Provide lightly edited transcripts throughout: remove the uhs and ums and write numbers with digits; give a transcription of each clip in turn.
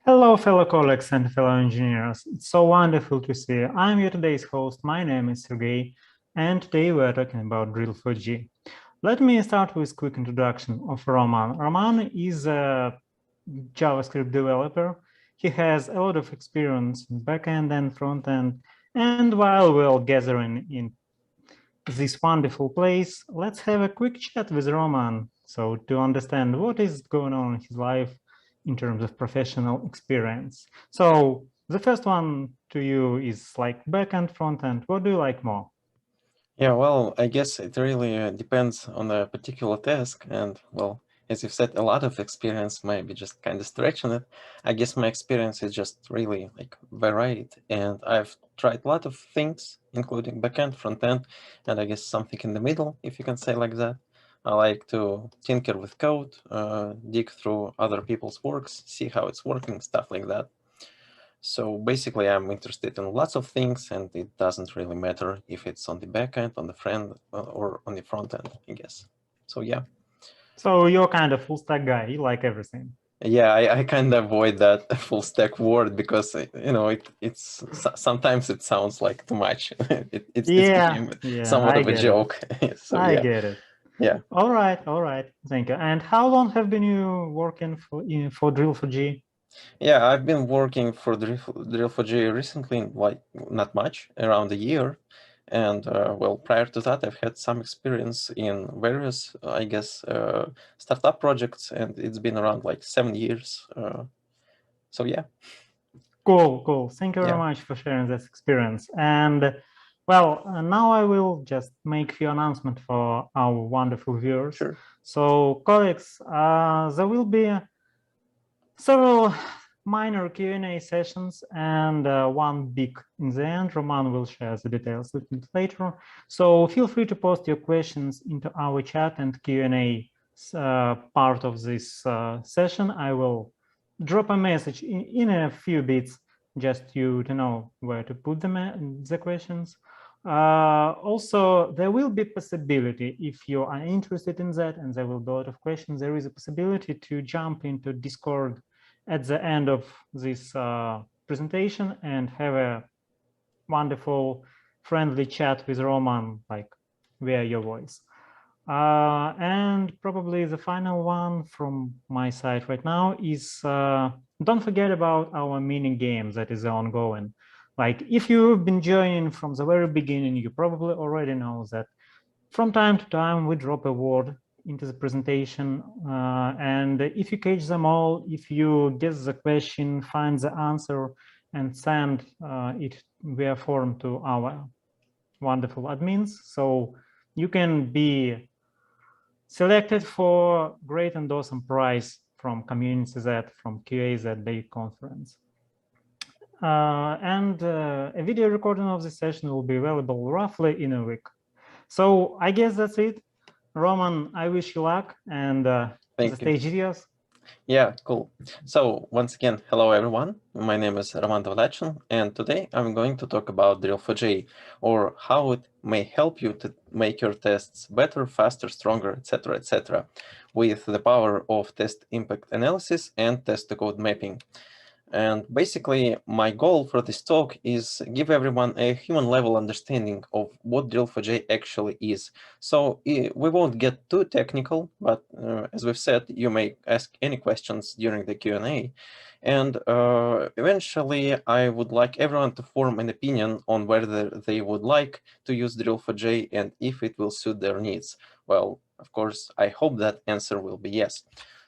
Hello, fellow colleagues and fellow engineers. It's so wonderful to see you. I'm your today's host. My name is Sergey, and today we are talking about Drill4J. Let me start with a quick introduction of Roman. Roman is a JavaScript developer. He has a lot of experience in backend and frontend. And while we're all gathering in this wonderful place, let's have a quick chat with Roman. So to understand what is going on in his life in terms of professional experience. So the first one to you is like backend, frontend. What do you like more? Yeah, well, I guess it really depends on a particular task. And well, as you've said, a lot of experience might be just kind of stretching it. I guess my experience is just really like varied. And I've tried a lot of things, including backend, frontend, and I guess something in the middle, if you can say like that. I like to tinker with code, dig through other people's works, see how it's working, stuff like that. So basically, I'm interested in lots of things, and it doesn't really matter if it's on the back end, on the front, or on the front end, I guess. So yeah. So you're kind of full stack guy. You like everything. Yeah, I kind of avoid that full stack word because it's sometimes it sounds like too much. It's became somewhat of a joke. So I yeah. get it. Yeah. All right. Thank you. And how long have been you working for Drill4J? Yeah, I've been working for Drill4J recently, like not much, around a year. And well, prior to that, I've had some experience in various, I guess, startup projects, and it's been around like 7 years. So yeah. Cool. Thank you very much for sharing this experience. And well, now I will just make a few announcements for our wonderful viewers. Sure. So colleagues, there will be several minor Q&A sessions and one big in the end. Roman will share the details a little bit later. So feel free to post your questions into our chat and Q&A part of this session. I will drop a message in a few bits just you to know where to put the questions. Also, there will be possibility if you are interested in that and there will be a lot of questions, there is a possibility to jump into Discord at the end of this presentation and have a wonderful friendly chat with Roman, like via your voice. And probably the final one from my side right now is don't forget about our mini game that is ongoing. Like if you've been joining from the very beginning, you probably already know that from time to time we drop a word into the presentation, and if you catch them all, if you guess the question, find the answer, and send it via form to our wonderful admins, so you can be selected for great and awesome prize from Community Z, from QA Z Day conference. And a video recording of this session will be available roughly in a week. So I guess that's it. Roman, I wish you luck, and the stage is yours. Yeah, cool. So once again, hello everyone. My name is Roman Dovlachin, and today I'm going to talk about Drill4J, or how it may help you to make your tests better, faster, stronger, etc., with the power of test impact analysis and test-to-code mapping. And basically, my goal for this talk is give everyone a human level understanding of what Drill4J actually is. So we won't get too technical, but as we've said, you may ask any questions during the Q&A. And eventually, I would like everyone to form an opinion on whether they would like to use Drill4J and if it will suit their needs. Well, of course, I hope that answer will be yes.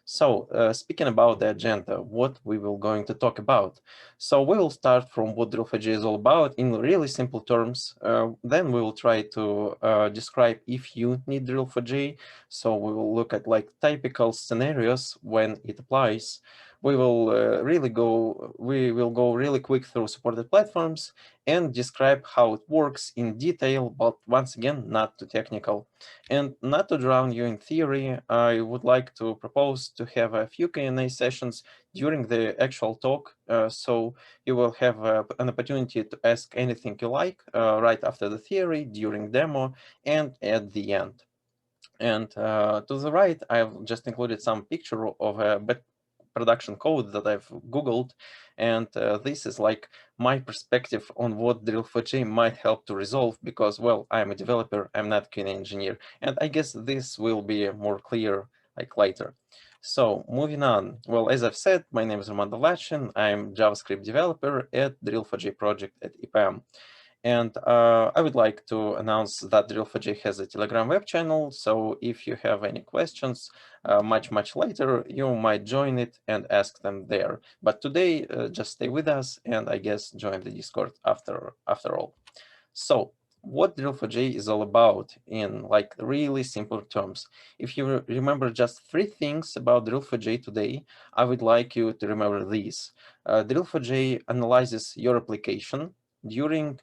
So speaking about the agenda, what we will going to talk about. So we will start from what Drill4J is all about in really simple terms. Then we will try to describe if you need Drill4J. So we will look at like typical scenarios when it applies. We will go really quick through supported platforms and describe how it works in detail, but once again, not too technical. And not to drown you in theory, I would like to propose to have a few Q&A sessions during the actual talk. So you will have an opportunity to ask anything you like right after the theory, during demo, and at the end. And to the right, I've just included some picture of a production code that I've Googled. And this is like my perspective on what Drill4J might help to resolve because, well, I'm a developer, I'm not an engineer. And I guess this will be more clear like later. So moving on. Well, as I've said, my name is Roman Dovlatchin. I'm JavaScript developer at Drill4J project at EPAM. And I would like to announce that Drill4J has a Telegram web channel. So if you have any questions much later, you might join it and ask them there. But today, just stay with us and I guess join the Discord after all. So what Drill4J is all about in like really simple terms. If you remember just 3 things about Drill4J today, I would like you to remember these. Drill4J analyzes your application during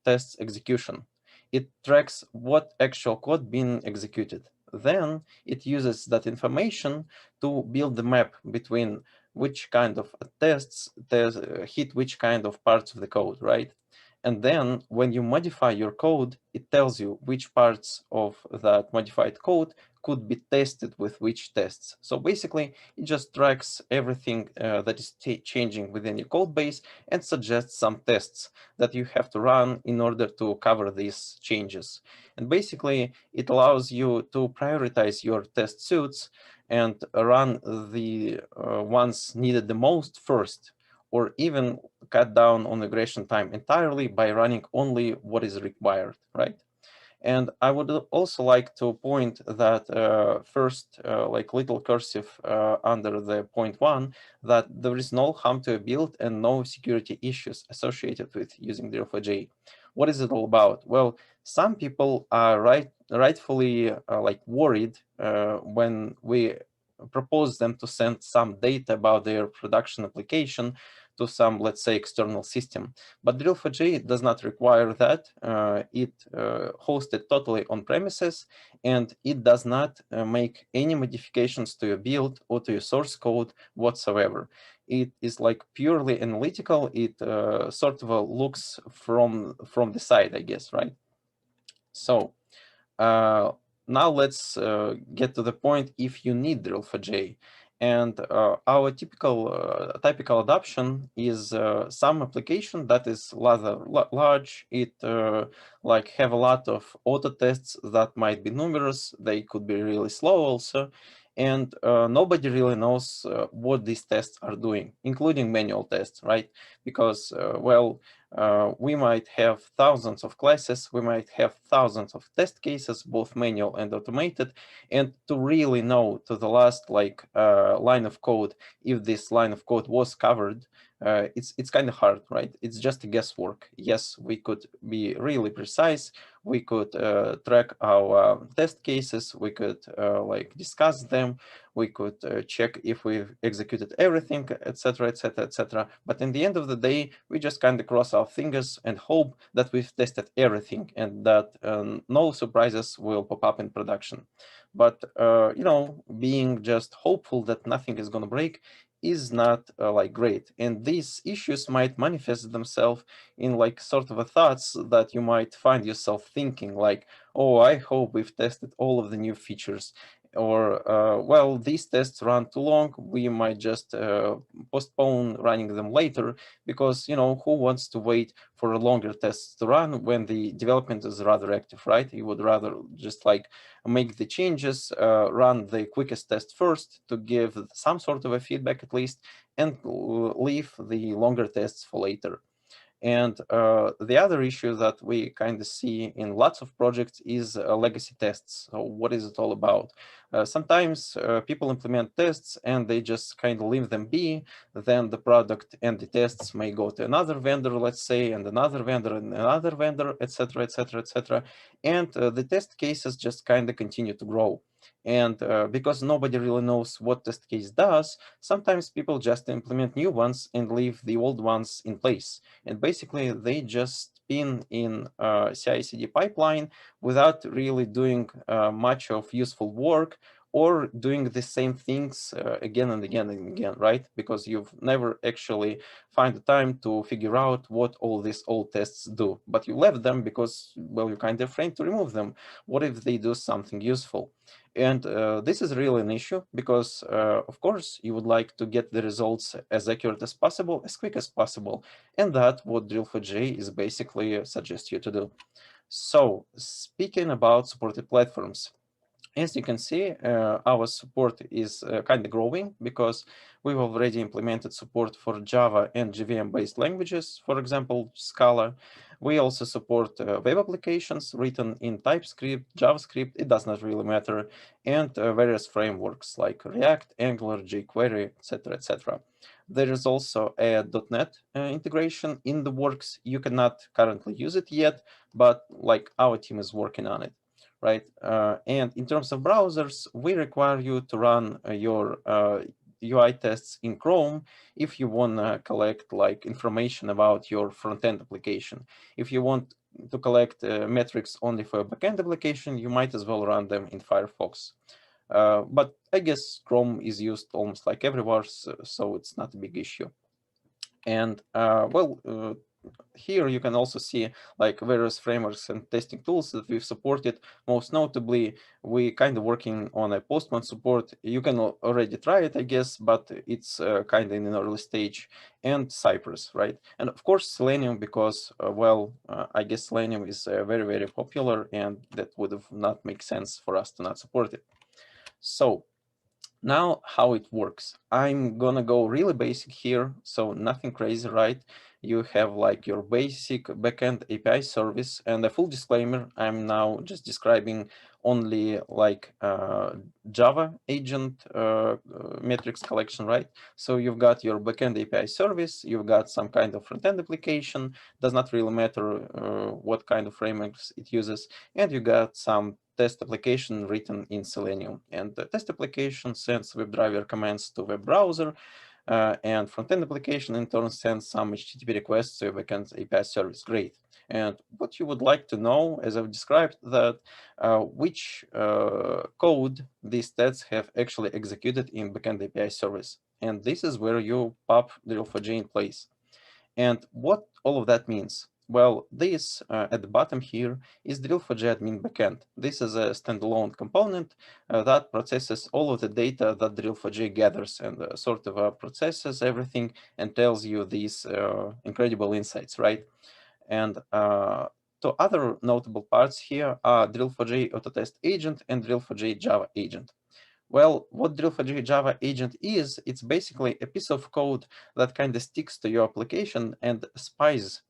test execution. It tracks what actual code being executed. Then it uses that information to build the map between which kind of tests hit which kind of parts of the code, right? And then when you modify your code, it tells you which parts of that modified code could be tested with which tests. So basically, it just tracks everything that is changing within your code base and suggests some tests that you have to run in order to cover these changes. And basically, it allows you to prioritize your test suits and run the ones needed the most first, or even cut down on regression time entirely by running only what is required, right? And I would also like to point that first, like little cursive under the point 1, that there is no harm to a build and no security issues associated with using Drill4J. What is it all about? Well, some people are rightfully like worried when we propose them to send some data about their production application to some, let's say, external system. But Drill4J does not require that. It hosted totally on premises, and it does not make any modifications to your build or to your source code whatsoever. It is like purely analytical. It sort of looks from the side, I guess, right? So now let's get to the point if you need Drill4J. And our typical adoption is some application that is rather large. It like have a lot of auto tests that might be numerous. They could be really slow also. And nobody really knows what these tests are doing, including manual tests, right? Because, well, we might have thousands of classes, we might have thousands of test cases, both manual and automated, and to really know to the last like line of code if this line of code was covered, it's kind of hard, right? It's just a guesswork. Yes, we could be really precise, we could track our test cases, we could like discuss them, we could check if we've executed everything, etc., etc., etc. But in the end of the day, we just kind of cross our fingers and hope that we've tested everything and that no surprises will pop up in production. But you know, being just hopeful that nothing is going to break is not like great. And these issues might manifest themselves in like sort of a thoughts that you might find yourself thinking like, oh, I hope we've tested all of the new features Or, well, these tests run too long, we might just postpone running them later, because, you know, who wants to wait for longer tests to run when the development is rather active, right? You would rather just like make the changes, run the quickest test first to give some sort of a feedback at least, and leave the longer tests for later. And the other issue that we kind of see in lots of projects is legacy tests. So what is it all about? Sometimes people implement tests and they just kind of leave them be. Then the product and the tests may go to another vendor, let's say, and another vendor and another vendor, etc., etc., etc. And the test cases just kind of continue to grow. And because nobody really knows what test case does, sometimes people just implement new ones and leave the old ones in place. And basically, they just spin in CI/CD pipeline without really doing much of useful work, or doing the same things again and again and again, right? Because you've never actually find the time to figure out what all these old tests do. But you left them because, well, you're kind of afraid to remove them. What if they do something useful? And this is really an issue because, of course, you would like to get the results as accurate as possible, as quick as possible. And that's what Drill4J is basically suggests you to do. So speaking about supported platforms, as you can see, our support is kind of growing because we've already implemented support for Java and JVM-based languages, for example, Scala. We also support web applications written in TypeScript, JavaScript, it does not really matter, and various frameworks like React, Angular, jQuery, etc., etc. There is also a .NET integration in the works. You cannot currently use it yet, but like our team is working on it, right? And in terms of browsers, we require you to run your UI tests in Chrome if you want to collect like information about your front-end application. If you want to collect metrics only for a backend application, you might as well run them in Firefox. But I guess Chrome is used almost like everywhere, so it's not a big issue. And here you can also see like various frameworks and testing tools that we've supported. Most notably, we kind of working on a Postman support. You can already try it, I guess, but it's kind of in an early stage. And Cypress, right? And of course, Selenium, because, I guess Selenium is very, very popular, and that would have not make sense for us to not support it. So now, how it works. I'm gonna go really basic here, so nothing crazy, right? You have like your basic backend API service, and a full disclaimer, I'm now just describing only like Java agent metrics collection, right? So you've got your backend API service, you've got some kind of front-end application, does not really matter what kind of frameworks it uses, and you got some test application written in Selenium. And the test application sends WebDriver commands to web browser, and front-end application in turn sends some HTTP requests to your backend API service. Great. And what you would like to know, as I've described, that which code these tests have actually executed in backend API service. And this is where you pop Drill4J in place. And what all of that means? Well, this at the bottom here is Drill4J admin backend. This is a standalone component that processes all of the data that Drill4J gathers and sort of processes everything and tells you these incredible insights, right? And so other notable parts here are Drill4J Autotest agent and Drill4J Java agent. Well, what Drill4J Java agent is, it's basically a piece of code that kind of sticks to your application and spies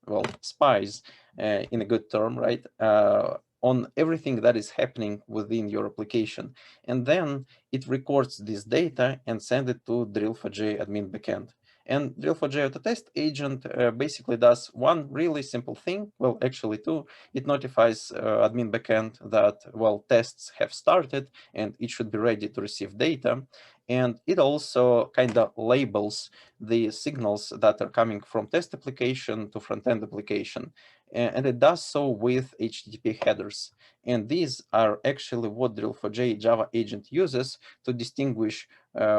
in a good term, right, on everything that is happening within your application. And then it records this data and sends it to Drill4J admin backend. And Drill4J Autotest agent basically does one really simple thing, well, actually two. It notifies admin backend that, well, tests have started and it should be ready to receive data. And it also kind of labels the signals that are coming from test application to front-end application. And it does so with HTTP headers. And these are actually what Drill4J Java agent uses to distinguish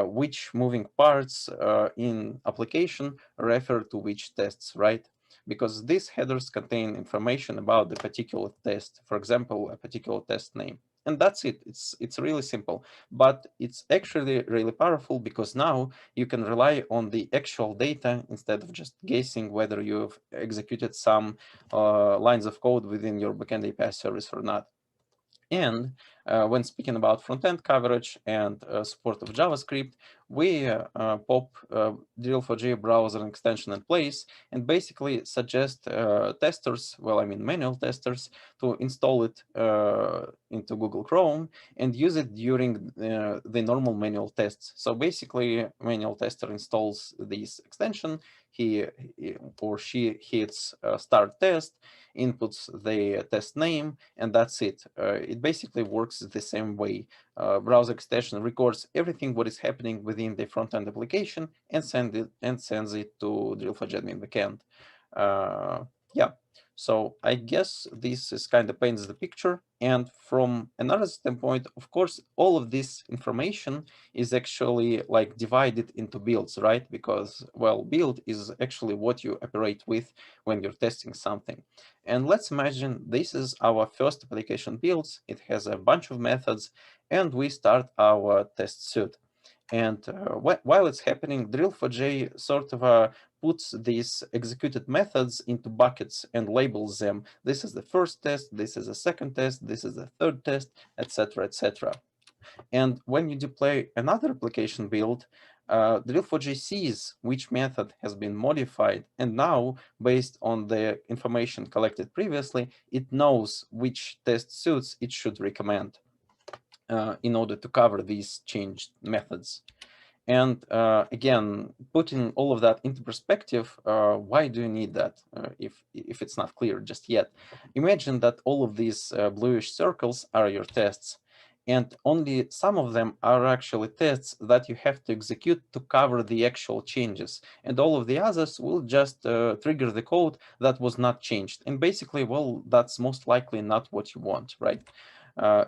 which moving parts in application refer to which tests, right? Because these headers contain information about the particular test, for example, a particular test name. and that's it. It's really simple, but it's actually really powerful because now you can rely on the actual data instead of just guessing whether you've executed some lines of code within your backend API service or not. And when speaking about front-end coverage and support of JavaScript, we pop Drill4J browser extension in place and basically suggest testers, well, I mean manual testers, to install it into Google Chrome and use it during the normal manual tests. So basically, manual tester installs this extension, he or she hits start test, inputs the test name, and that's it. It basically works the same way. Browser extension records everything what is happening within the front-end application and sends it to Drill4J admin backend. Yeah, so I guess this is kind of paints the picture. And from another standpoint, of course, all of this information is actually like divided into builds, right? Because, well, build is actually what you operate with when you're testing something. And let's imagine this is our first application builds. It has a bunch of methods, and we start our test suite. And while it's happening, Drill4J sort of puts these executed methods into buckets and labels them. This is the first test, this is the second test, this is the third test, etc., etc. And when you deploy another application build, Drill4J sees which method has been modified, and now, based on the information collected previously, it knows which test suites it should recommend in order to cover these changed methods. And again, putting all of that into perspective, why do you need that if it's not clear just yet? Imagine that all of these bluish circles are your tests, and only some of them are actually tests that you have to execute to cover the actual changes. And all of the others will just trigger the code that was not changed. And basically, well, that's most likely not what you want, right?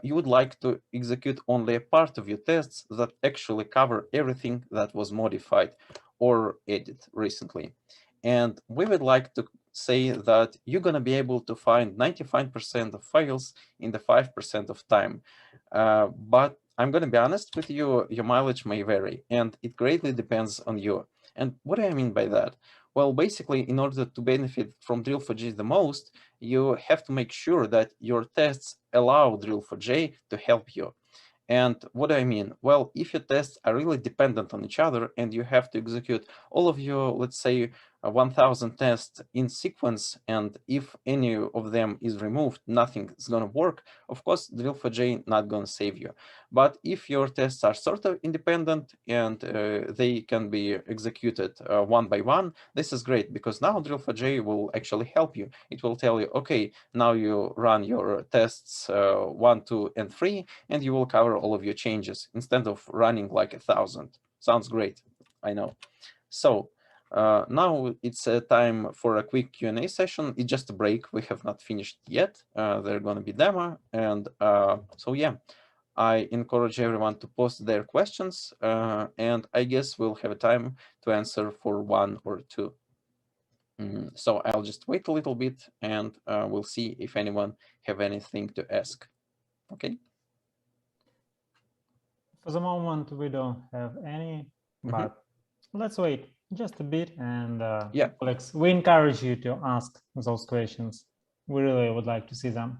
You would like to execute only a part of your tests that actually cover everything that was modified or added recently. And we would like to say that you're going to be able to find 95% of fails in the 5% of time. But I'm going to be honest with you, your mileage may vary, and it greatly depends on you. And what do I mean by that? Well, basically, in order to benefit from Drill4J the most, you have to make sure that your tests allow Drill4J to help you. And what do I mean? Well, if your tests are really dependent on each other and you have to execute all of your, let's say, 1000 tests in sequence, and if any of them is removed, nothing is going to work, of course, Drill4J not going to save you. But if your tests are sort of independent and they can be executed one by one, this is great because now Drill4J will actually help you. It will tell you, okay, now you run your tests 1, 2, and 3, and you will cover all of your changes instead of running like 1000. Sounds great, I know. So now it's time for a quick Q&A session. It's just a break. We have not finished yet. They're going to be demo. And so, yeah, I encourage everyone to post their questions. And I guess we'll have a time to answer for one or two. So I'll just wait a little bit and we'll see if anyone have anything to ask. Okay. For the moment, we don't have any, but let's wait just a bit. And yeah, Alex, we encourage you to ask those questions. We really would like to see them.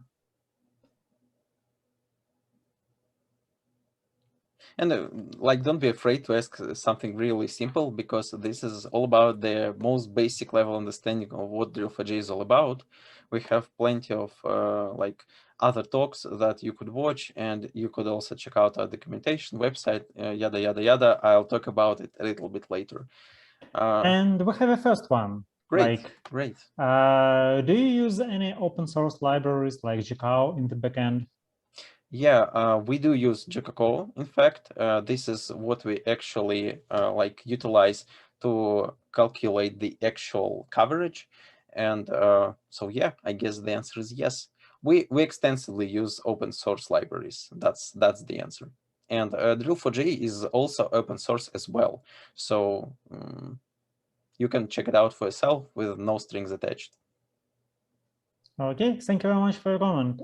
And like, don't be afraid to ask something really simple, because this is all about the most basic level understanding of what Drill4J is all about. We have plenty of like other talks that you could watch, and you could also check out our documentation website, yada, yada, yada. I'll talk about it a little bit later. And we have a first one. Great, like, great. Do you use any open source libraries like GCOW in the backend? Yeah, we do use GCOW. In fact, this is what we actually like utilize to calculate the actual coverage. And so, yeah, I guess the answer is yes. We extensively use open source libraries. That's the answer. And Drill4J is also open source as well. So you can check it out for yourself with no strings attached. Okay, thank you very much for your comment.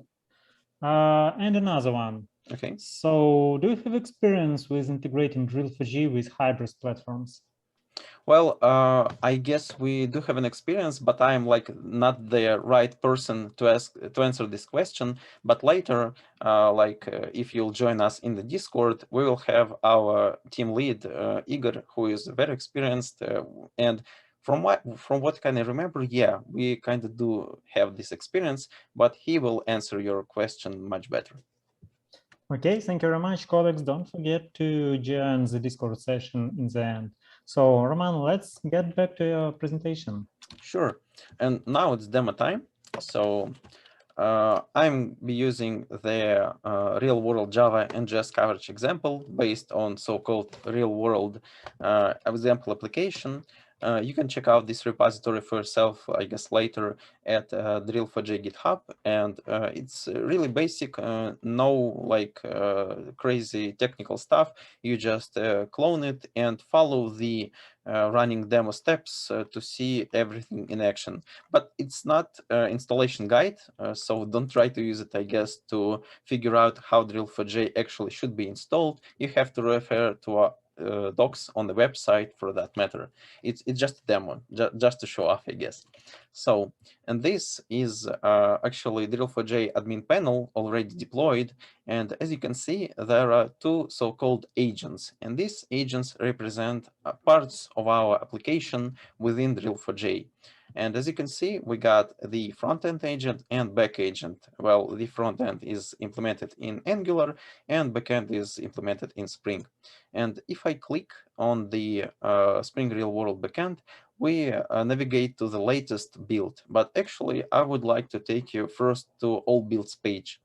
And another one. Okay. So do you have experience with integrating Drill4J with hybrid platforms? Well, I guess we do have an experience, but I'm like not the right person to answer this question. But later, if you'll join us in the Discord, we will have our team lead Igor, who is very experienced, and from what can I remember, yeah, we kind of do have this experience, but he will answer your question much better. Okay, thank you very much, colleagues. Don't forget to join the Discord session in the end. So, Roman, let's get back to your presentation. Sure. And now it's demo time. So I'm be using the real-world Java and JS coverage example based on so-called real-world example application. You can check out this repository for yourself, I guess, later at Drill4J GitHub, and it's really basic, no like crazy technical stuff. You just clone it and follow the running demo steps to see everything in action. But it's not installation guide, so don't try to use it, I guess, to figure out how Drill4J actually should be installed. You have to refer to docs on the website for that matter. It's just a demo, just to show off, I guess. So, and this is actually Drill4J admin panel already deployed. And as you can see, there are two so-called agents, and these agents represent parts of our application within Drill4J. And as you can see, we got the front-end agent and back agent. Well, the front-end is implemented in Angular and backend is implemented in Spring. And if I click on the Spring Real World backend, we navigate to the latest build. But actually, I would like to take you first to all builds page.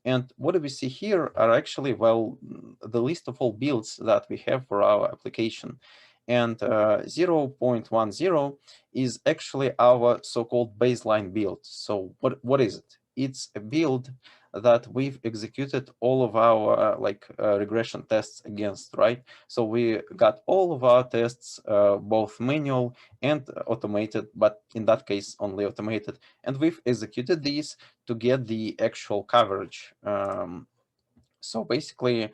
And what we see here are actually, well, the list of all builds that we have for our application. And 0.10 is actually our so-called baseline build. So what is it? It's a build that we've executed all of our regression tests against, right? So we got all of our tests, both manual and automated, but in that case, only automated. And we've executed these to get the actual coverage. So basically,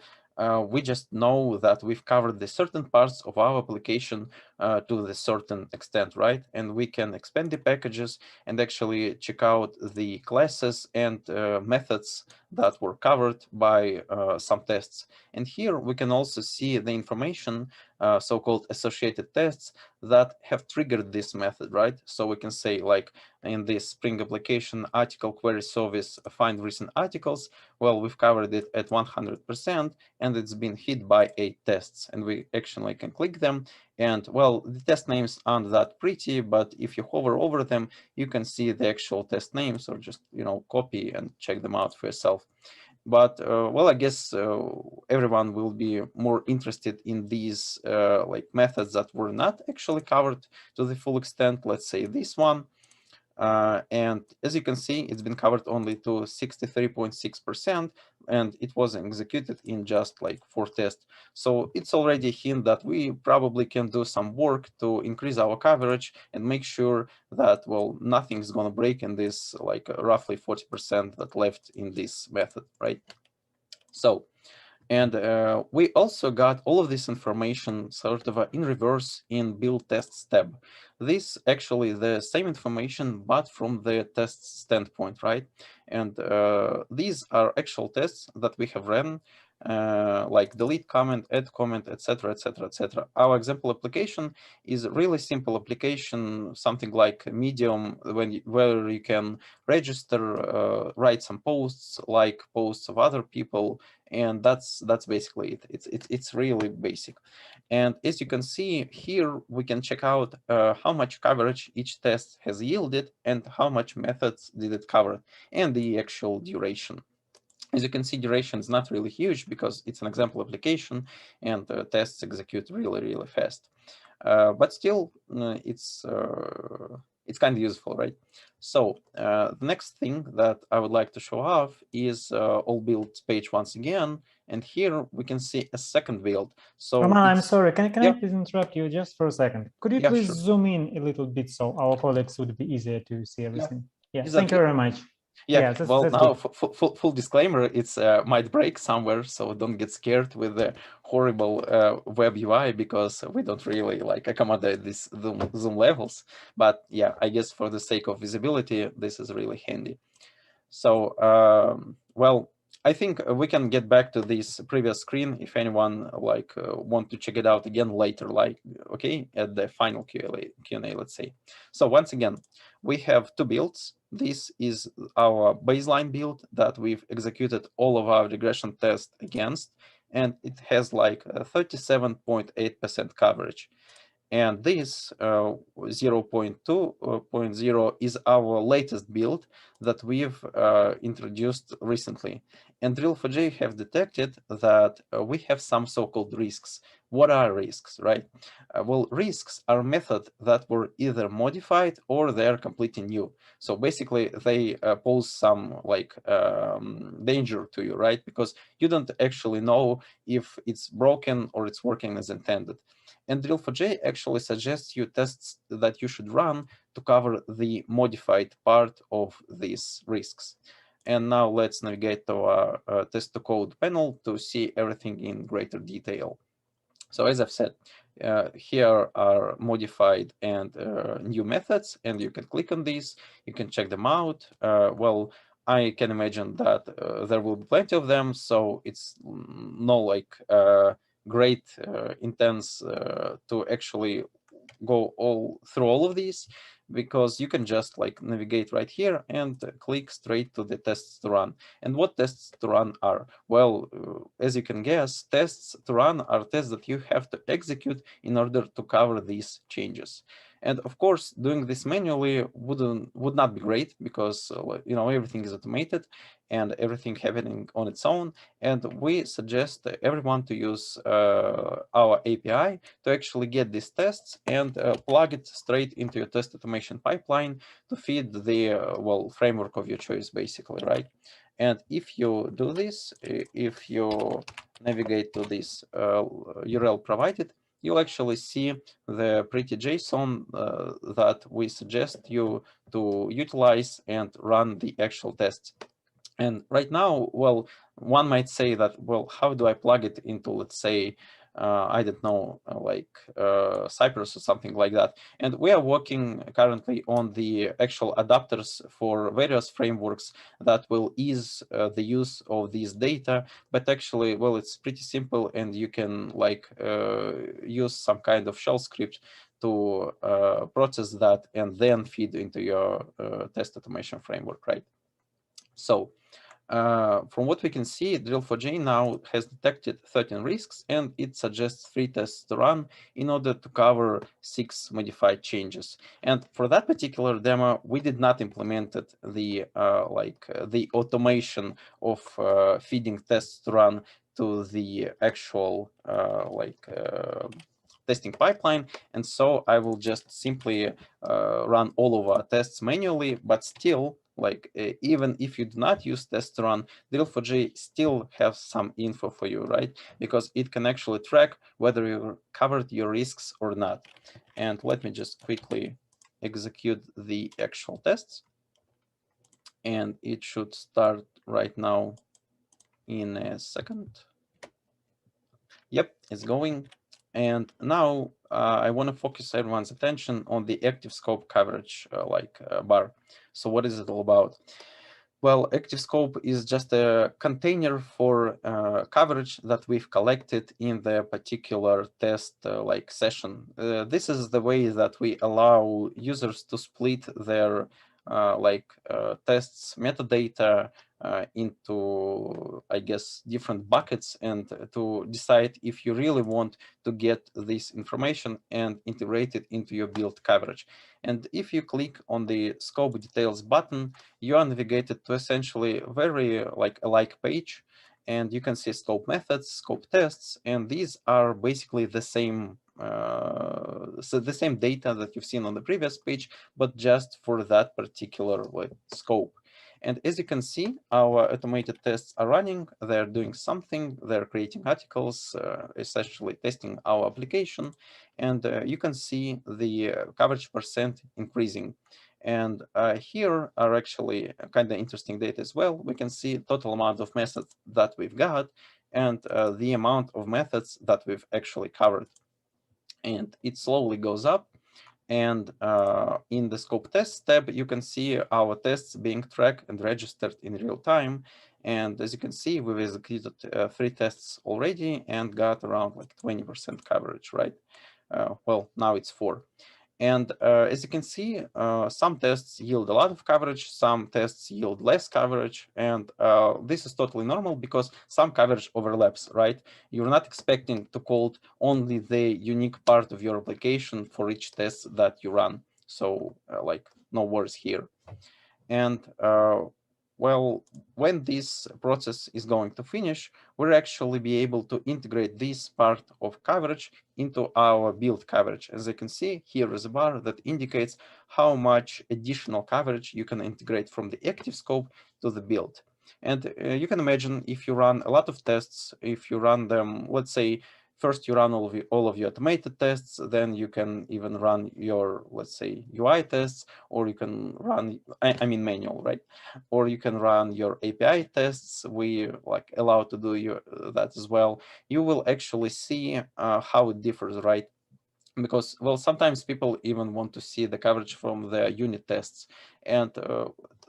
we just know that we've covered the certain parts of our application to the certain extent, right? And we can expand the packages and actually check out the classes and methods that were covered by some tests. And here we can also see the information, so-called associated tests that have triggered this method, right? So we can say, like in this Spring application article query service, find recent articles. Well, we've covered it at 100%, and it's been hit by 8 tests. And we actually can click them. And well, the test names aren't that pretty, but if you hover over them, you can see the actual test names, or just, copy and check them out for yourself. But well, I guess everyone will be more interested in these methods that were not actually covered to the full extent. Let's say this one. And as you can see, it's been covered only to 63.6%, and it was executed in just like 4 tests. So it's already a hint that we probably can do some work to increase our coverage and make sure that, well, nothing's going to break in this like roughly 40% that left in this method, right? So, and we also got all of this information sort of in reverse in build tests tab. This actually the same information, but from the test standpoint, right? And these are actual tests that we have ran, like delete comment, add comment, etc., etc., etc. Our example application is a really simple application, something like Medium, where you can register, write some posts, like posts of other people, and that's basically it. It's really basic. And as you can see here, we can check out how much coverage each test has yielded and how much methods did it cover, and the actual duration. As you can see, duration is not really huge because it's an example application and tests execute really, really fast. But still, it's kind of useful, right? So the next thing that I would like to show off is all builds page once again. And here we can see a second build. So Roman, I'm sorry, can I yeah. please interrupt you just for a second? Could you Yeah, please sure. zoom in a little bit so our colleagues would be easier to see everything? Yeah, Is thank that you very much. Yeah, well, that's now good. full disclaimer, it's might break somewhere, so don't get scared with the horrible web UI, because we don't really like accommodate these zoom levels. But yeah, I guess for the sake of visibility, this is really handy. So, well, I think we can get back to this previous screen if anyone like want to check it out again later, like, okay, at the final Q&A, let's say. So once again, we have two builds. This is our baseline build that we've executed all of our regression tests against, and it has like 37.8% coverage. And this 0.2.0 is our latest build that we've introduced recently. And Drill4J have detected that we have some so-called risks. What are risks, right? Well, risks are methods that were either modified or they're completely new. So basically, they pose some like danger to you, right? Because you don't actually know if it's broken or it's working as intended. And Drill4J actually suggests you tests that you should run to cover the modified part of these risks. And now let's navigate to our test to code panel to see everything in greater detail. So as I've said, here are modified and new methods, and you can click on these, you can check them out. Well, I can imagine that there will be plenty of them, so it's no like great intense to actually go all through all of these, because you can just like navigate right here and click straight to the tests to run. And what tests to run are? Well, as you can guess, tests to run are tests that you have to execute in order to cover these changes. And of course, doing this manually would not be great, because you know, everything is automated and everything happening on its own. And we suggest everyone to use our API to actually get these tests and plug it straight into your test automation pipeline to feed the well, framework of your choice, basically, right? And if you do this, if you navigate to this URL provided, you'll actually see the pretty JSON that we suggest you to utilize and run the actual tests. And right now, well, one might say that, well, how do I plug it into, let's say, I don't know, like Cypress or something like that. And we are working currently on the actual adapters for various frameworks that will ease the use of these data. But actually, well, it's pretty simple, and you can like use some kind of shell script to process that and then feed into your test automation framework, right? So from what we can see, Drill4J now has detected 13 risks, and it suggests 3 tests to run in order to cover 6 modified changes. And for that particular demo, we did not implement the the automation of feeding tests to run to the actual testing pipeline. And so I will just simply run all of our tests manually, but still, like even if you do not use test to run, Drill4J still has some info for you, right? Because it can actually track whether you covered your risks or not. And let me just quickly execute the actual tests. And it should start right now in a second. Yep, it's going. And now I want to focus everyone's attention on the active scope coverage bar. So what is it all about? Well, active scope is just a container for coverage that we've collected in the particular test session. This is the way that we allow users to split their tests metadata into, I guess, different buckets, and to decide if you really want to get this information and integrate it into your build coverage. And if you click on the scope details button, you are navigated to essentially very alike page, and you can see scope methods, scope tests, and these are basically the same so the same data that you've seen on the previous page, but just for that particular scope. And as you can see, our automated tests are running. They're doing something. They're creating articles, essentially testing our application. And you can see the coverage percent increasing. And here are actually kind of interesting data as well. We can see total amount of methods that we've got and the amount of methods that we've actually covered. And it slowly goes up. And in the scope tests tab, you can see our tests being tracked and registered in real time. And as you can see, we've executed 3 tests already and got around like 20% coverage, right? Well, now it's 4. And as you can see, some tests yield a lot of coverage, some tests yield less coverage, and this is totally normal because some coverage overlaps, right? You're not expecting to call only the unique part of your application for each test that you run. So like no worries here. And well, when this process is going to finish, we'll actually be able to integrate this part of coverage into our build coverage. As you can see, here is a bar that indicates how much additional coverage you can integrate from the active scope to the build. And you can imagine if you run a lot of tests, if you run them, let's say, first you run all of your automated tests, then you can even run your, let's say, UI tests, or you can run, I mean manual, right? Or you can run your API tests. We like allow to do that as well. You will actually see how it differs, right? Because, well, sometimes people even want to see the coverage from the unit tests. And,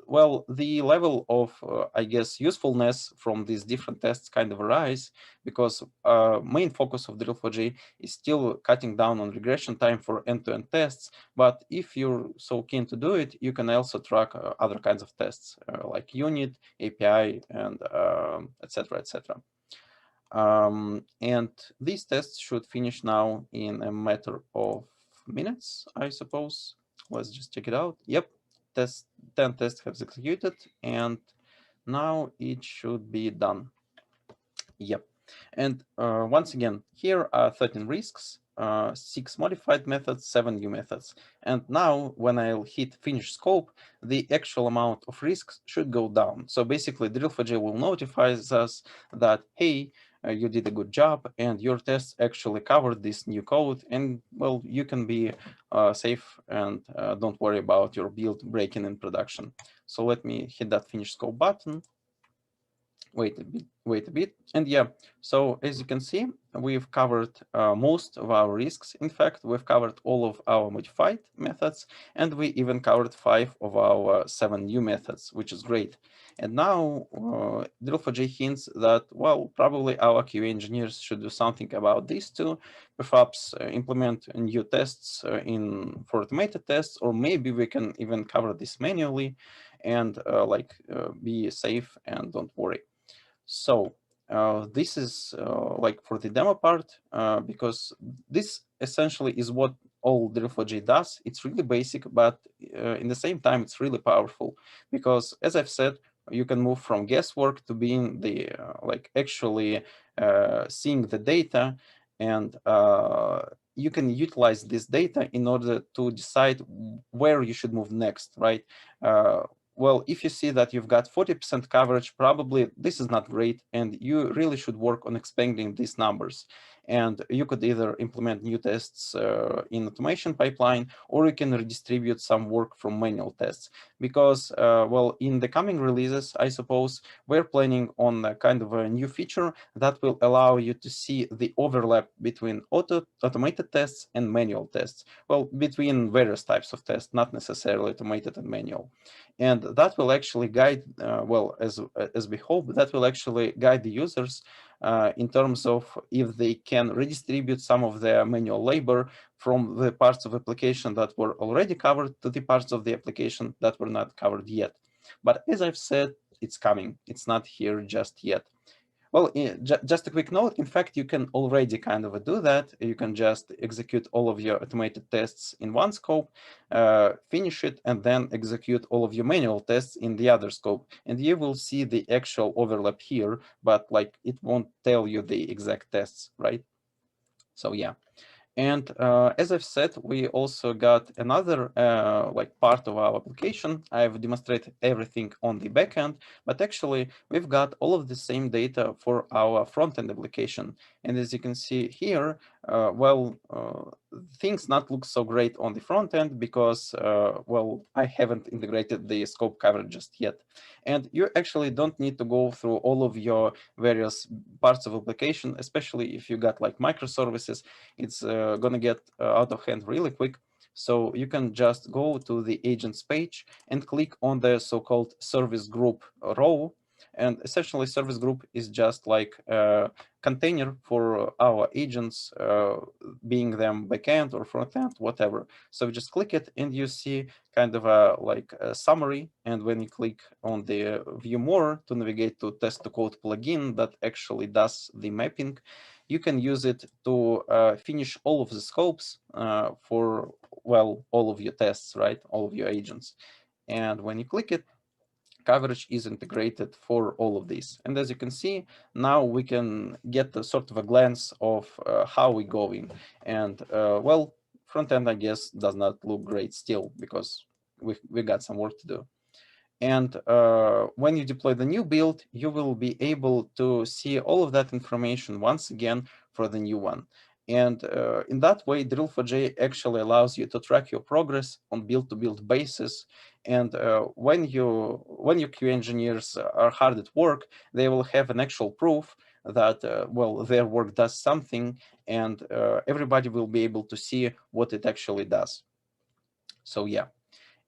well, the level of, I guess, usefulness from these different tests kind of arise because main focus of Drill4J is still cutting down on regression time for end-to-end tests. But if you're so keen to do it, you can also track other kinds of tests like unit, API, and etc., etc. And these tests should finish now in a matter of minutes, I suppose. Let's just check it out. Yep, 10 tests have executed, and now it should be done. Yep. And once again, here are 13 risks, 6 modified methods, 7 new methods. And now when I'll hit finish scope, the actual amount of risks should go down. So basically Drill4J will notify us that, hey, you did a good job and your tests actually covered this new code, and well, you can be safe and don't worry about your build breaking in production. So let me hit that finish scope button. Wait a bit. And yeah, so as you can see, we've covered most of our risks. In fact, we've covered all of our modified methods, and we even covered 5 of our 7 new methods, which is great. And now Drill4J hints that, well, probably our QA engineers should do something about this too, perhaps implement new tests for automated tests, or maybe we can even cover this manually and be safe and don't worry. So this is like for the demo part, because this essentially is what all Drill4J does. It's really basic, but in the same time, it's really powerful because, as I've said, you can move from guesswork to being the actually seeing the data, and you can utilize this data in order to decide where you should move next, right? Well, if you see that you've got 40% coverage, probably this is not great, and you really should work on expanding these numbers. And you could either implement new tests in automation pipeline, or you can redistribute some work from manual tests. Because, well, in the coming releases, I suppose, we're planning on a kind of a new feature that will allow you to see the overlap between automated tests and manual tests. Well, between various types of tests, not necessarily automated and manual. And that will actually guide, well, as we hope, that will actually guide the users in terms of if they can redistribute some of their manual labor from the parts of application that were already covered to the parts of the application that were not covered yet. But as I've said, it's coming. It's not here just yet. Well, just a quick note, in fact, you can already kind of do that. You can just execute all of your automated tests in one scope, finish it, and then execute all of your manual tests in the other scope. And you will see the actual overlap here, but like it won't tell you the exact tests, right? So yeah. And as I've said, we also got another part of our application. I've demonstrated everything on the backend, but actually we've got all of the same data for our front-end application. And as you can see here, things not look so great on the front end because, well, I haven't integrated the scope coverage just yet. And you actually don't need to go through all of your various parts of application, especially if you got like microservices. It's gonna get out of hand really quick. So you can just go to the agents page and click on the so-called service group row. And essentially, service group is just like a container for our agents, being them backend or frontend, whatever. So you just click it and you see kind of a like a summary. And when you click on the view more to navigate to test to code plugin that actually does the mapping, you can use it to finish all of the scopes for, well, all of your tests, right? All of your agents. And when you click it, coverage is integrated for all of these. And as you can see, now we can get a sort of a glance of how we're going. And well, front end, I guess, does not look great still because we got some work to do. And when you deploy the new build, you will be able to see all of that information once again for the new one. And in that way, Drill4J actually allows you to track your progress on build-to-build basis. And when your QA engineers are hard at work, they will have an actual proof that, well, their work does something, and everybody will be able to see what it actually does. So yeah.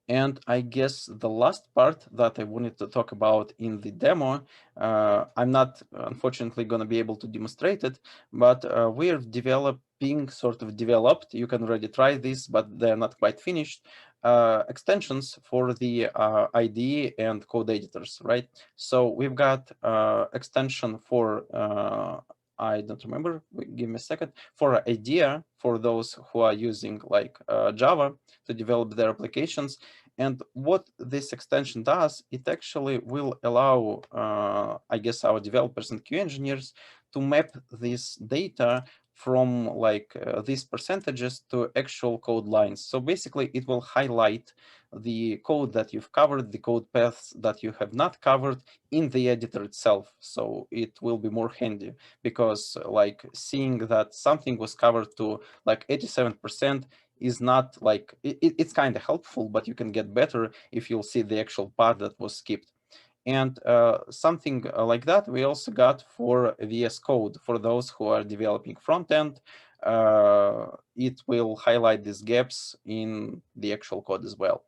And I guess the last part that I wanted to talk about in the demo, I'm not unfortunately going to be able to demonstrate it, but we're developed, you can already try this, but they're not quite finished, extensions for the IDE and code editors, right? So we've got extension for, I don't remember, give me a second, for IDEA for those who are using like Java to develop their applications. And what this extension does, it actually will allow, I guess, our developers and QA engineers to map this data from like these percentages to actual code lines. So basically, it will highlight the code that you've covered, the code paths that you have not covered in the editor itself. So it will be more handy because like seeing that something was covered to like 87% is not like, it's kind of helpful, but you can get better if you'll see the actual part that was skipped. And something like that we also got for VS Code. For those who are developing front end, it will highlight these gaps in the actual code as well.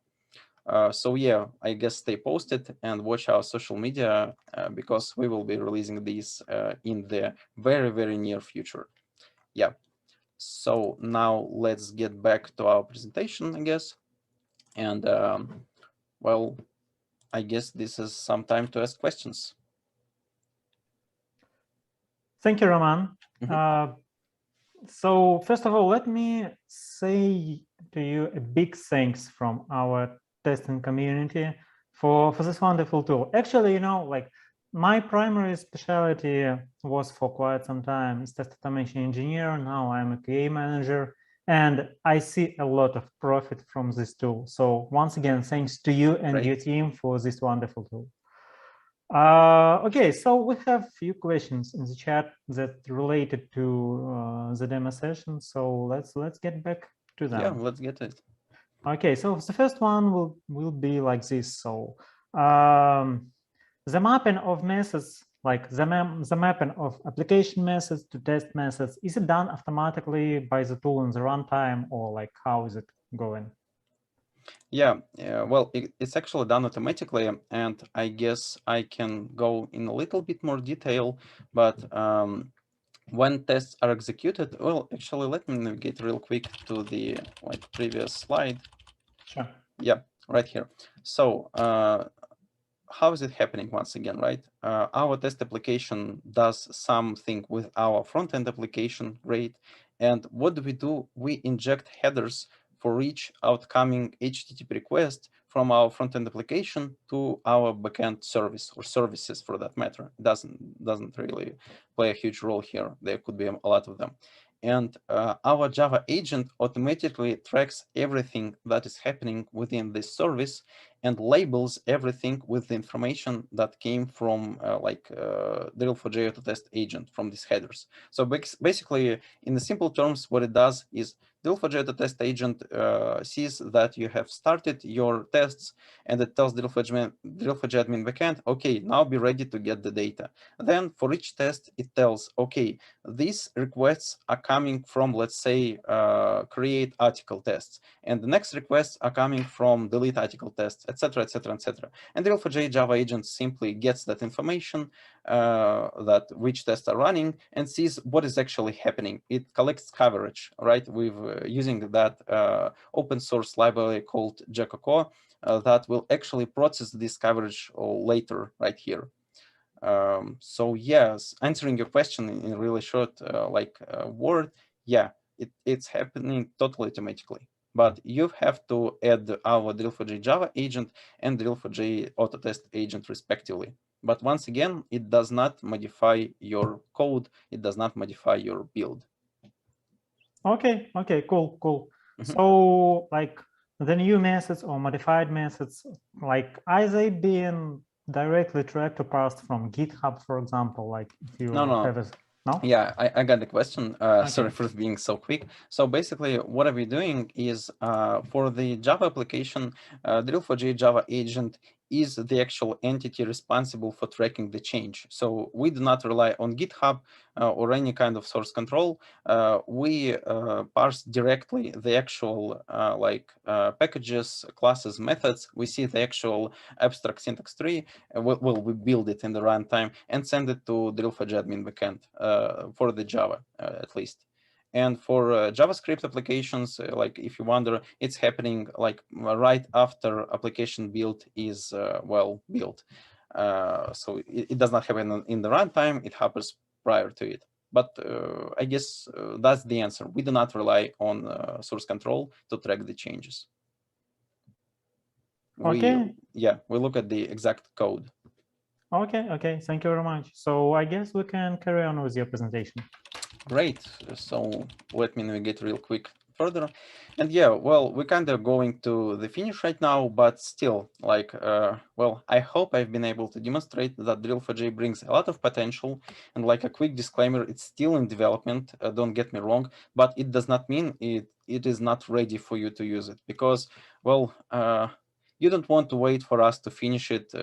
So yeah, I guess stay posted and watch our social media because we will be releasing these in the very, very near future. Yeah. So now let's get back to our presentation, I guess. And well, I guess this is some time to ask questions. Thank you, Roman. So first of all, let me say to you a big thanks from our testing community for this wonderful tool. Actually, you know, like my primary specialty was for quite some time as test automation engineer. Now I'm a QA manager, and I see a lot of profit from this tool. So once again, thanks to you and your team for this wonderful tool. Okay, so we have a few questions in the chat that related to the demo session. So let's get back to them. Yeah, let's get it. Okay, so the first one will be like this. So the mapping of methods, like the mapping of application methods to test methods, is it done automatically by the tool in the runtime, or like how is it going? Yeah, well, it's actually done automatically, and I guess I can go in a little bit more detail, but when tests are executed, well, actually, let me navigate real quick to the like previous slide. Sure. Yeah, right here. So how is it happening once again, right? Our test application does something with our front-end application, great. And what do? We inject headers for each outcoming HTTP request from our front-end application to our backend service, or services for that matter. It doesn't really play a huge role here. There could be a lot of them. And our Java agent automatically tracks everything that is happening within this service and labels everything with the information that came from Drill4J Autotest agent from these headers. So basically, in the simple terms, what it does is Drill4J Autotest agent sees that you have started your tests, and it tells Drill4J admin backend, okay, now be ready to get the data. Then for each test, it tells, okay, these requests are coming from, let's say, create article tests, and the next requests are coming from delete article tests, etc., etc., etc. And Drill4J Java agent simply gets that information, that which tests are running, and sees what is actually happening. It collects coverage, right, with using that open source library called Jacoco that will actually process this coverage later right here. So yes, answering your question in really short word, yeah, it's happening totally automatically. But you have to add our Drill4J Java agent and Drill4J Autotest agent respectively. But once again, it does not modify your code. It does not modify your build. Okay, cool. So like the new methods or modified methods, like are they being directly tracked or parsed from GitHub, for example? Like if you have a, no? Yeah, I got the question. Sorry for being so quick. So basically, what are we doing is for the Java application, Drill4J Java agent is the actual entity responsible for tracking the change. So we do not rely on GitHub or any kind of source control. We parse directly the actual packages, classes, methods. We see the actual abstract syntax tree. We build it in the runtime and send it to Drill4J admin backend for the Java at least. And for JavaScript applications, like if you wonder, it's happening like right after application build is built. So it does not happen in the runtime, it happens prior to it. But I guess that's the answer. We do not rely on source control to track the changes. Okay. We look at the exact code. Okay, thank you very much. So I guess we can carry on with your presentation. Great. So let me navigate real quick further. And yeah, well, we're kind of going to the finish right now, but still, I hope I've been able to demonstrate that Drill4J brings a lot of potential. And like a quick disclaimer, it's still in development, don't get me wrong, but it does not mean it is not ready for you to use it, because, you don't want to wait for us to finish it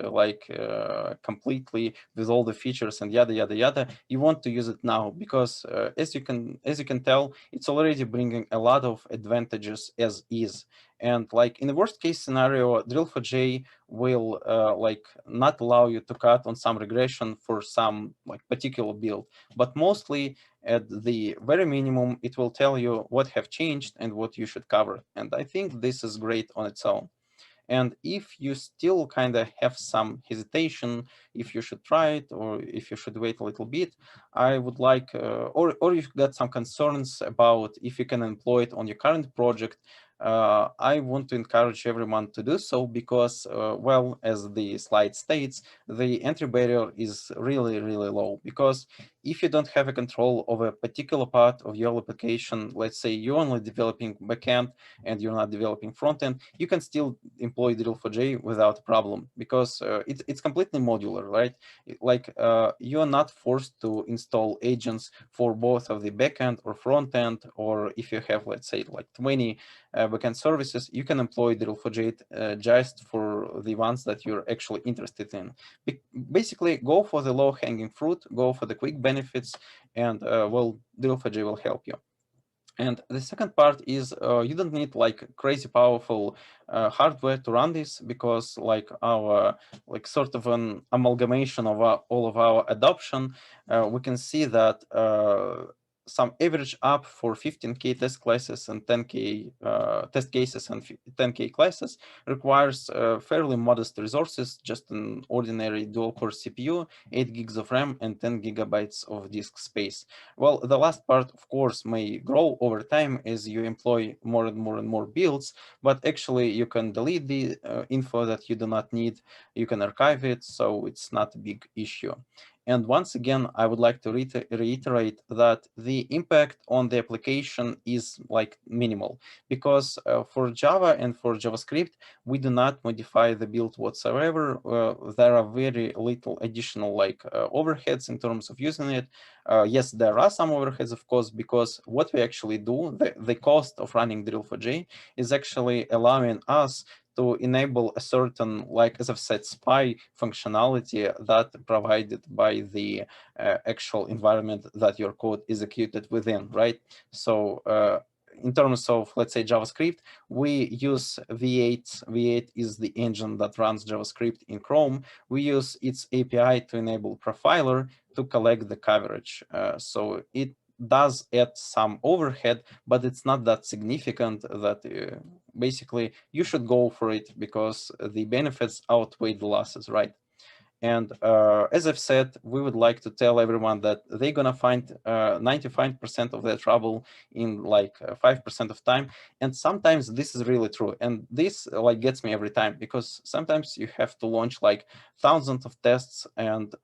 completely with all the features and yada yada yada. You want to use it now because, as you can tell, it's already bringing a lot of advantages as is. And like in the worst case scenario, Drill4J will not allow you to cut on some regression for some particular build, but mostly at the very minimum, it will tell you what have changed and what you should cover. And I think this is great on its own. And if you still kind of have some hesitation, if you should try it or if you should wait a little bit, I would like, or if you've got some concerns about if you can employ it on your current project, I want to encourage everyone to do so because, as the slide states, the entry barrier is really, really low. Because if you don't have a control over a particular part of your application, let's say you're only developing backend and you're not developing frontend, you can still employ Drill4J without a problem because it's completely modular, right? You're not forced to install agents for both of the backend or frontend, or if you have, let's say, like 20 backend services, you can employ Drill4J just for the ones that you're actually interested in. Basically, go for the low-hanging fruit, go for the quick benefits, and Drill4J will help you. And the second part is you don't need like crazy powerful hardware to run this, because our sort of an amalgamation of all of our adoption, we can see that some average up for 15K test classes and 10K test cases and 10K classes requires fairly modest resources, just an ordinary dual-core CPU, 8 gigs of RAM, and 10 gigabytes of disk space. Well, the last part, of course, may grow over time as you employ more and more and more builds, but actually you can delete the info that you do not need, you can archive it, so it's not a big issue. And once again, I would like to reiterate that the impact on the application is like minimal, because for Java and for JavaScript, we do not modify the build whatsoever. There are very little additional like overheads in terms of using it. Yes, there are some overheads, of course, because what we actually do, the cost of running Drill4J is actually allowing us to enable a certain, like as I've said, spy functionality that provided by the actual environment that your code is executed within, right? So in terms of, let's say, JavaScript, we use V8. V8 is the engine that runs JavaScript in Chrome. We use its API to enable profiler to collect the coverage. So it does add some overhead, but it's not that significant that basically you should go for it because the benefits outweigh the losses, right? And as I've said, we would like to tell everyone that they're gonna find 95% of their trouble in like 5% of time. And sometimes this is really true. And this like gets me every time, because sometimes you have to launch like thousands of tests and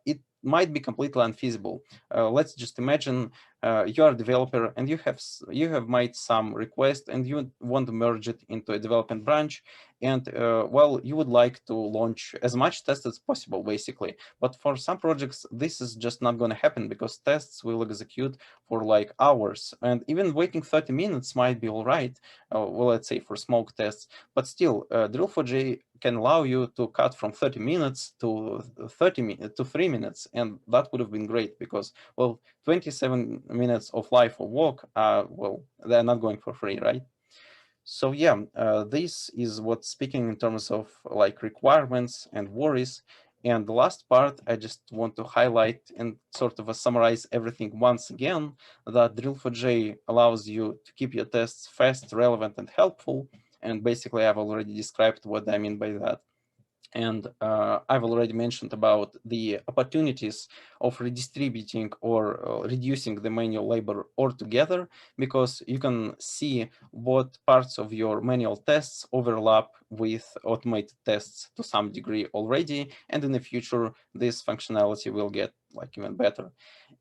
it might be completely unfeasible. Let's just imagine you are a developer and you have made some request and you want to merge it into a development branch, and well, you would like to launch as much tests as possible, basically. But for some projects, this is just not going to happen because tests will execute for like hours, and even waiting 30 minutes might be all right. Well, let's say for smoke tests, but still, Drill4J can allow you to cut from 30 minutes to 3 minutes, and that would have been great because, well, 27 minutes of life or work, well, they're not going for free, right? So yeah, this is what speaking in terms of like requirements and worries. And the last part, I just want to highlight and sort of summarize everything once again, that Drill4J allows you to keep your tests fast, relevant, and helpful. And basically, I've already described what I mean by that. And I've already mentioned about the opportunities of redistributing or reducing the manual labor altogether, because you can see what parts of your manual tests overlap with automated tests to some degree already. And in the future, this functionality will get like even better.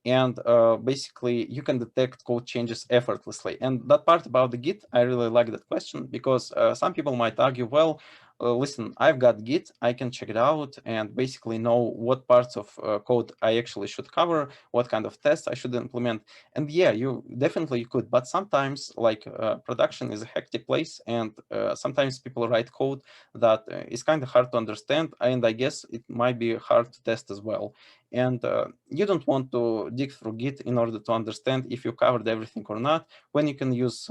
And basically you can detect code changes effortlessly. And that part about the Git, I really like that question, because some people might argue, well, listen, I've got Git, I can check it out and basically know what parts of code I actually should cover, what kind of tests I should implement. And yeah, you definitely could, but sometimes like production is a hectic place, and sometimes people write code that is kind of hard to understand, and I guess it might be hard to test as well. And you don't want to dig through Git in order to understand if you covered everything or not, when you can use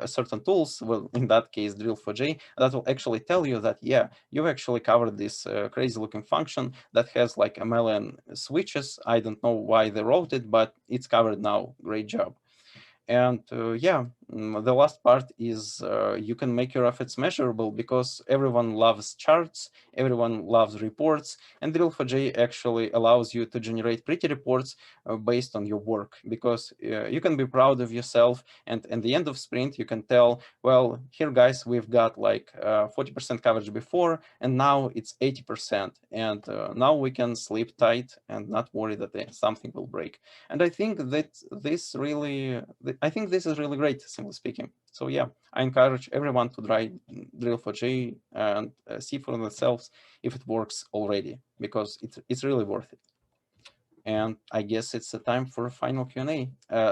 certain tools, well, in that case, Drill4J, that will actually tell you that, yeah, you've actually covered this crazy looking function that has like a million switches. I don't know why they wrote it, but it's covered now. Great job. And yeah, the last part is you can make your efforts measurable, because everyone loves charts, everyone loves reports, and Drill4J actually allows you to generate pretty reports based on your work, because you can be proud of yourself, and at the end of sprint, you can tell, well, here guys, we've got like 40% coverage before, and now it's 80%, and now we can sleep tight and not worry that something will break. And I think that this really, I think this is really great, simply speaking. So yeah, I encourage everyone to try Drill4J and see for themselves if it works already, because it's really worth it. And I guess it's the time for a final Q&A.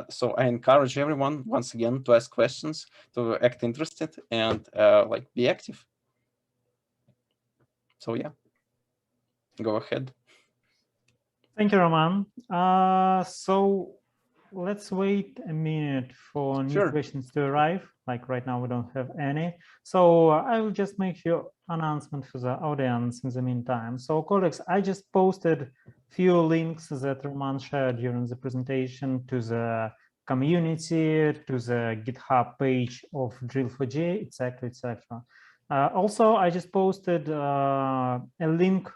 So I encourage everyone, once again, to ask questions, to act interested, and like be active. So yeah, go ahead. Thank you, Roman. So let's wait a minute for new Sure. questions to arrive. Like right now, we don't have any. So I will just make your announcement for the audience in the meantime. So colleagues, I just posted few links that Roman shared during the presentation to the community, to the GitHub page of Drill4J, etc., etc. Also, I just posted a link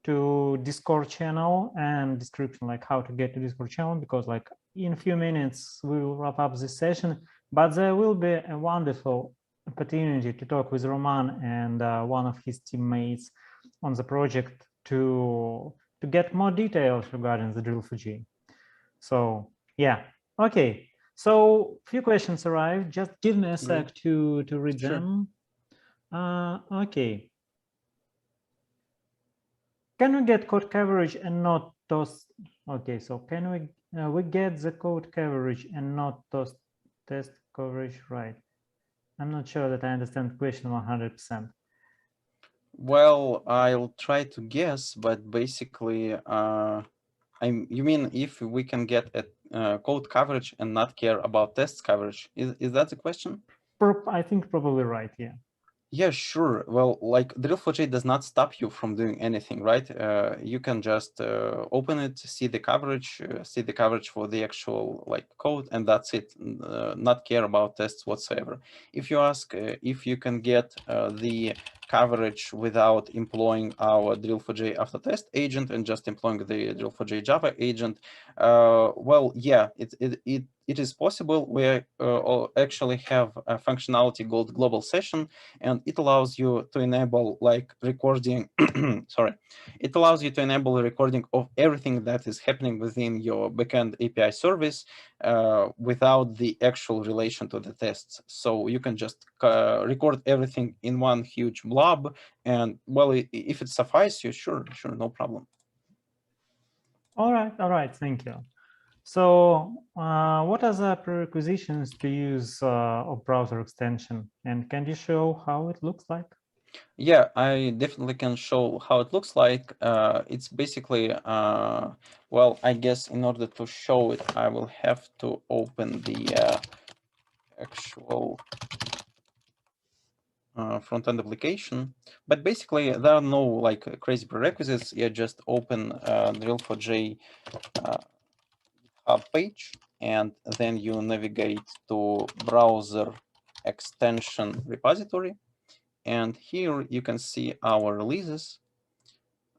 to Discord channel and description, like how to get to Discord channel, because like in a few minutes we will wrap up this session, but there will be a wonderful opportunity to talk with Roman and one of his teammates on the project to to get more details regarding the Drill4J. So yeah, okay. So few questions arrived. Just give me a sec to read Sure. them. Okay. Can we get code coverage and not toss? Okay, so can we get the code coverage and not toss test coverage, right? I'm not sure that I understand the question 100%. Well, I'll try to guess, but basically, you mean if we can get a code coverage and not care about test coverage? Is that the question? I think probably right, yeah. Yeah, sure. Well, like Drill4J does not stop you from doing anything, right? You can just open it, see the coverage for the actual like code, and that's it. Not care about tests whatsoever. If you ask if you can get the coverage without employing our Drill4J after test agent and just employing the Drill4J Java agent, well, yeah, it is possible. We actually have a functionality called global session, and it allows you to enable like recording. Sorry, it allows you to enable a recording of everything that is happening within your backend API service without the actual relation to the tests. So you can just record everything in one huge blob, and well, if it suffices you, sure, no problem. All right, thank you. So what are the prerequisitions to use a browser extension? And can you show how it looks like? Yeah, I definitely can show how it looks like. It's basically, well, I guess in order to show it, I will have to open the actual front-end application. But basically, there are no like crazy prerequisites. You just open Drill4J hub page, and then you navigate to browser extension repository. And here you can see our releases.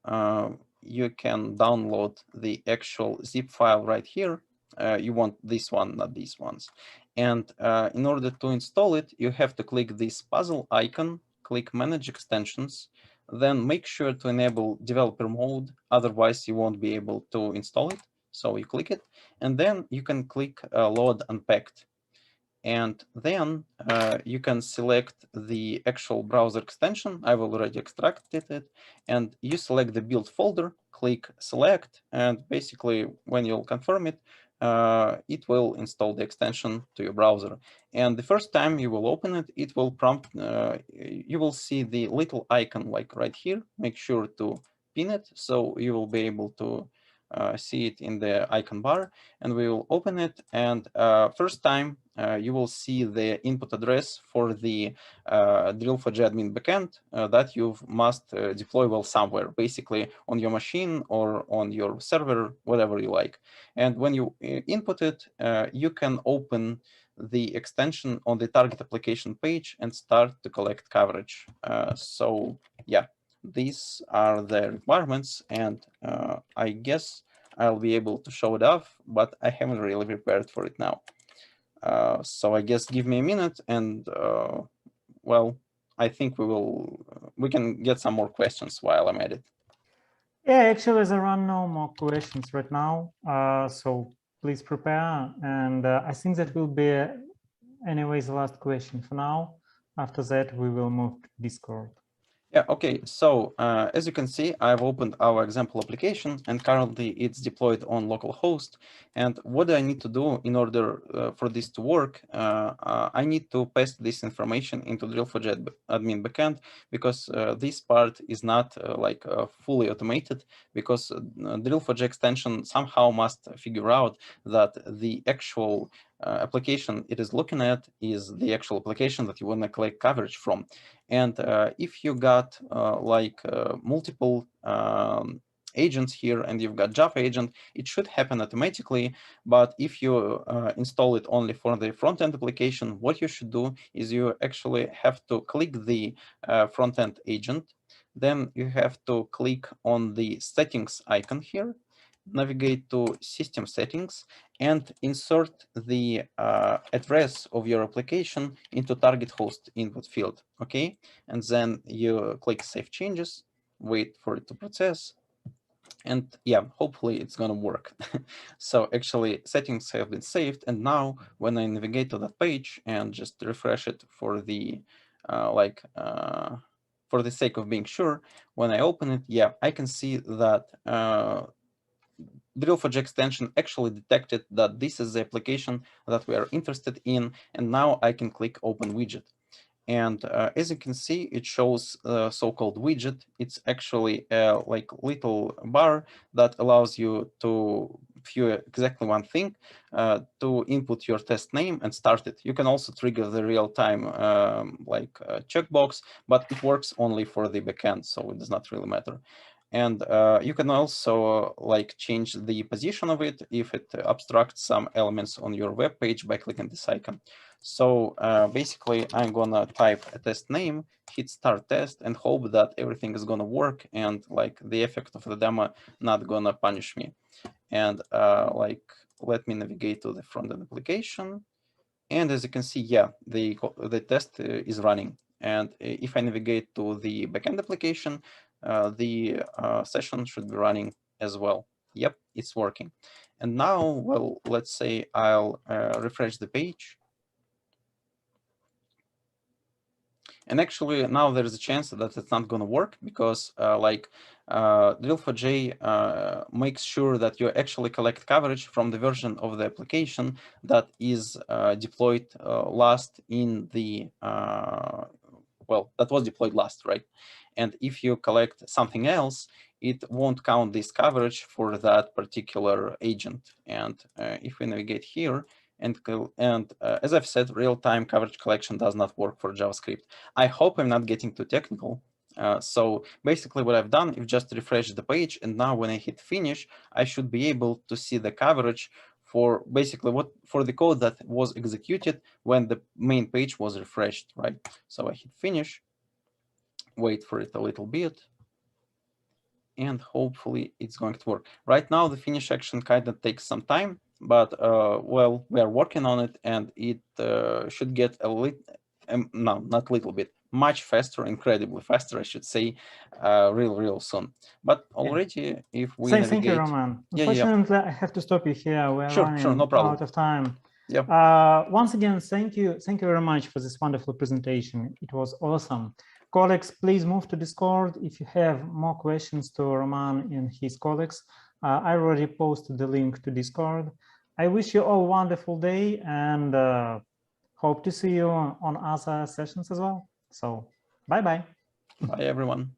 You can download the actual zip file right here. You want this one, not these ones. And in order to install it, you have to click this puzzle icon, click Manage Extensions, then make sure to enable developer mode, otherwise you won't be able to install it. So you click it, and then you can click Load Unpacked. And then you can select the actual browser extension. I've already extracted it. And you select the build folder, click select, and basically when you'll confirm it, it will install the extension to your browser. And the first time you will open it, it will prompt, you will see the little icon like right here. Make sure to pin it so you will be able to see it in the icon bar, and we will open it. And first time you will see the input address for the Drill4J admin backend that you must deploy well somewhere, basically on your machine or on your server, whatever you like. And when you input it, you can open the extension on the target application page and start to collect coverage. So yeah, these are the requirements, and I guess I'll be able to show it off, but I haven't really prepared for it now. So I guess give me a minute, and well, I think we can get some more questions while I'm at it. Yeah, actually there are no more questions right now. So please prepare. And I think that will be anyways the last question for now. After that, we will move to Discord. Yeah, okay, so as you can see, I've opened our example application, and currently it's deployed on localhost. And what do I need to do in order for this to work? I need to paste this information into Drill4J admin backend, because this part is not fully automated, because Drill4J extension somehow must figure out that the actual application it is looking at is the actual application that you want to collect coverage from. And if you got multiple agents here and you've got Java agent, it should happen automatically. But if you install it only for the front-end application, what you should do is you actually have to click the front-end agent. Then you have to click on the settings icon here, navigate to system settings, and insert the address of your application into target host input field. Okay, and then you click save changes, wait for it to process, And yeah, hopefully it's gonna work. So actually settings have been saved, and now when I navigate to that page and just refresh it for the for the sake of being sure, when I open it, yeah, I can see that Drill4J extension actually detected that this is the application that we are interested in, and now I can click open widget. And as you can see, it shows a so-called widget. It's actually a like little bar that allows you to view exactly one thing, to input your test name and start it. You can also trigger the real-time checkbox, but it works only for the backend, so it does not really matter. And you can also like change the position of it if it obstructs some elements on your web page by clicking this icon. So basically, I'm gonna type a test name, hit start test, and hope that everything is gonna work and like the effect of the demo not gonna punish me. And let me navigate to the front-end application. And as you can see, yeah, the test is running. And if I navigate to the backend application, the session should be running as well. Yep, it's working. And now, well, let's say I'll refresh the page. And actually, now there's a chance that it's not going to work because Drill4J makes sure that you actually collect coverage from the version of the application that is deployed last in the, that was deployed last, right? And if you collect something else, it won't count this coverage for that particular agent. And if we navigate here, and as I've said, real-time coverage collection does not work for JavaScript. I hope I'm not getting too technical. So basically what I've done is just refresh the page, and now when I hit finish, I should be able to see the coverage for basically for the code that was executed when the main page was refreshed, right? So I hit finish, wait for it a little bit, and hopefully it's going to work. Right now, the finish action kind of takes some time, but well, we are working on it, and it should get a little, no, not little bit, much faster, incredibly faster, I should say, real soon. But already, if we navigate... Thank you, Roman. Yeah. Unfortunately, I have to stop you here. We're Sure, running no problem. out of time. Yeah. Once again, thank you very much for this wonderful presentation. It was awesome. Colleagues, please move to Discord if you have more questions to Roman and his colleagues. I already posted the link to Discord. I wish you all a wonderful day and hope to see you on other sessions as well. So, bye-bye. Bye, everyone.